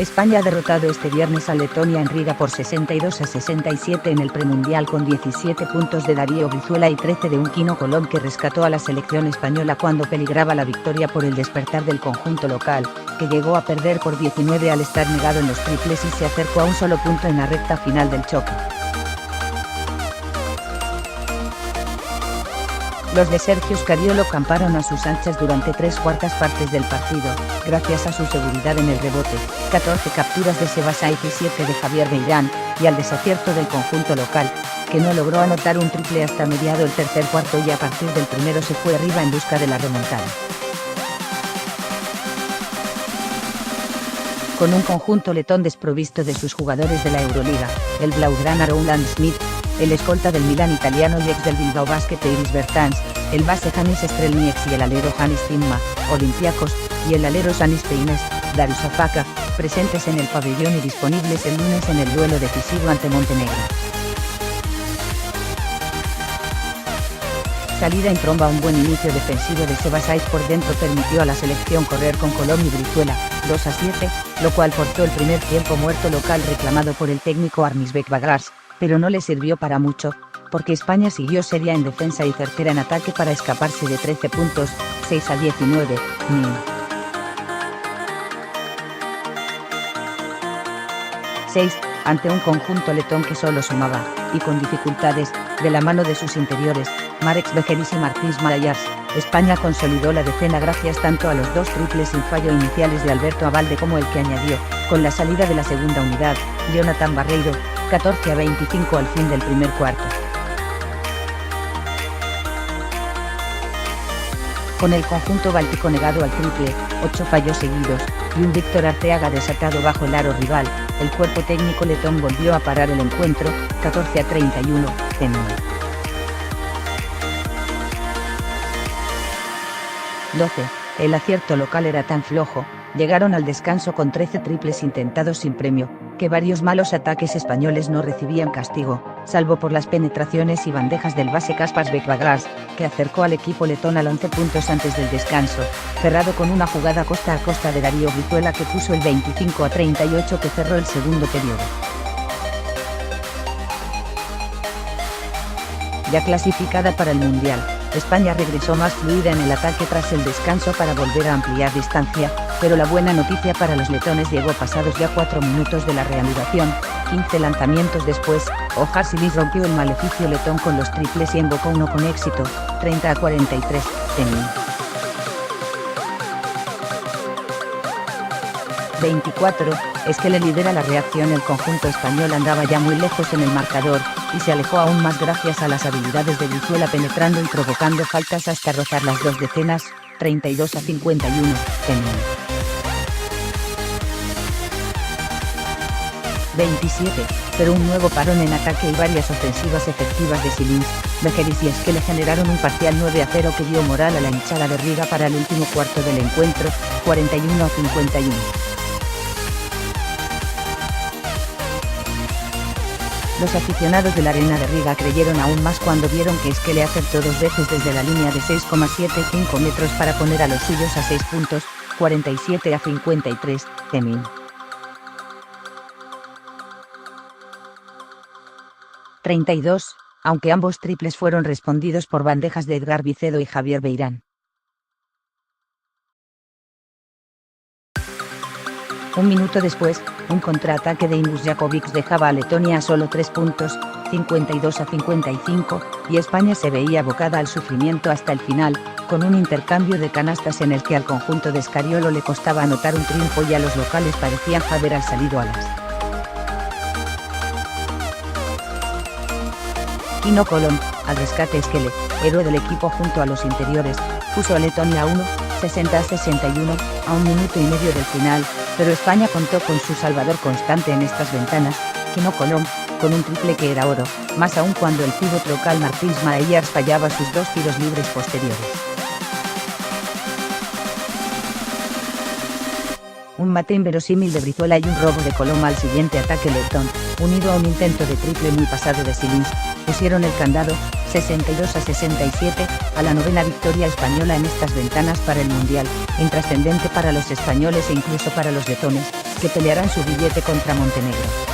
España ha derrotado este viernes a Letonia en Riga por 62-67 en el premundial con 17 puntos de Darío Brizuela y 13 de un Quino Colom, que rescató a la selección española cuando peligraba la victoria por el despertar del conjunto local, que llegó a perder por 19 al estar negado en los triples y se acercó a un solo punto en la recta final del choque. Los de Sergio Scariolo camparon a sus anchas durante 3/4 partes del partido, gracias a su seguridad en el rebote, 14 capturas de Seba Saiz y 7 de Javier Beirán, y al desacierto del conjunto local, que no logró anotar un triple hasta mediado el tercer cuarto y a partir del primero se fue arriba en busca de la remontada. Con un conjunto letón desprovisto de sus jugadores de la Euroliga, el blaugrana Roland Smith, el escolta del Milan italiano y ex del Bilbao Basket Iris Bertans, el base Janis Strelnieks y el alero Janis Timma, Olympiacos, y el alero Sanis Peines, Darius Afaka, presentes en el pabellón y disponibles el lunes en el duelo decisivo ante Montenegro. Salida en tromba. Un buen inicio defensivo de Seba Saiz por dentro permitió a la selección correr con Colom y Brizuela, 2-7, lo cual forzó el primer tiempo muerto local reclamado por el técnico Armis Beck-Bagars, pero no le sirvió para mucho, porque España siguió seria en defensa y certera en ataque para escaparse de 13 puntos, 6-19, NIM. 6, ante un conjunto letón que solo sumaba, y con dificultades, de la mano de sus interiores, Marek Bejeris y Martins Malayars, España consolidó la decena gracias tanto a los dos triples sin fallo iniciales de Alberto Abalde como el que añadió, con la salida de la segunda unidad, Jonathan Barreiro, 14-25 al fin del primer cuarto. Con el conjunto báltico negado al triple, 8 fallos seguidos, y un Víctor Arteaga desatado bajo el aro rival, el cuerpo técnico letón volvió a parar el encuentro, 14-31, en 12. El acierto local era tan flojo, llegaron al descanso con 13 triples intentados sin premio, que varios malos ataques españoles no recibían castigo, salvo por las penetraciones y bandejas del base Kaspars Beck-Bagars, que acercó al equipo letón al 11 puntos antes del descanso, cerrado con una jugada costa a costa de Darío Brizuela que puso el 25-38 que cerró el segundo periodo. Ya clasificada para el Mundial, España regresó más fluida en el ataque tras el descanso para volver a ampliar distancia, pero la buena noticia para los letones llegó pasados ya 4 minutos de la reanudación. 15 lanzamientos después, Ojarsilis rompió el maleficio letón con los triples y embocó uno con éxito, 30-43, Temin. 24, es que le lidera la reacción. El conjunto español andaba ya muy lejos en el marcador, y se alejó aún más gracias a las habilidades de Brizuela penetrando y provocando faltas hasta rozar las dos decenas, 32-51, Temin. 27, pero un nuevo parón en ataque y varias ofensivas efectivas de Silins, Bejeris y Esque le generaron un parcial 9-0 que dio moral a la hinchada de Riga para el último cuarto del encuentro, 41-51. Los aficionados de la Arena de Riga creyeron aún más cuando vieron que Esque le acertó 2 veces desde la línea de 6,75 metros para poner a los suyos a 6 puntos, 47-53, Temin. 32, aunque ambos triples fueron respondidos por bandejas de Edgar Vicedo y Javier Beirán. Un minuto después, un contraataque de Imus Jakovic dejaba a Letonia a solo 3 puntos, 52-55, y España se veía abocada al sufrimiento hasta el final, con un intercambio de canastas en el que al conjunto de Scariolo le costaba anotar un triunfo y a los locales parecían haber salido alas. Quino Colom, al rescate Esquele, héroe del equipo junto a los interiores, puso a Letonia 60-61, a un minuto y medio del final, pero España contó con su salvador constante en estas ventanas, Quino Colom, con un triple que era oro, más aún cuando el pívot local Martins Malayars fallaba sus 2 tiros libres posteriores. Un mate inverosímil de Brizuela y un robo de Colom al siguiente ataque letón, unido a un intento de triple muy pasado de Silins, pusieron el candado, 62-67, a la 9ª victoria española en estas ventanas para el Mundial, intrascendente para los españoles e incluso para los letones, que pelearán su billete contra Montenegro.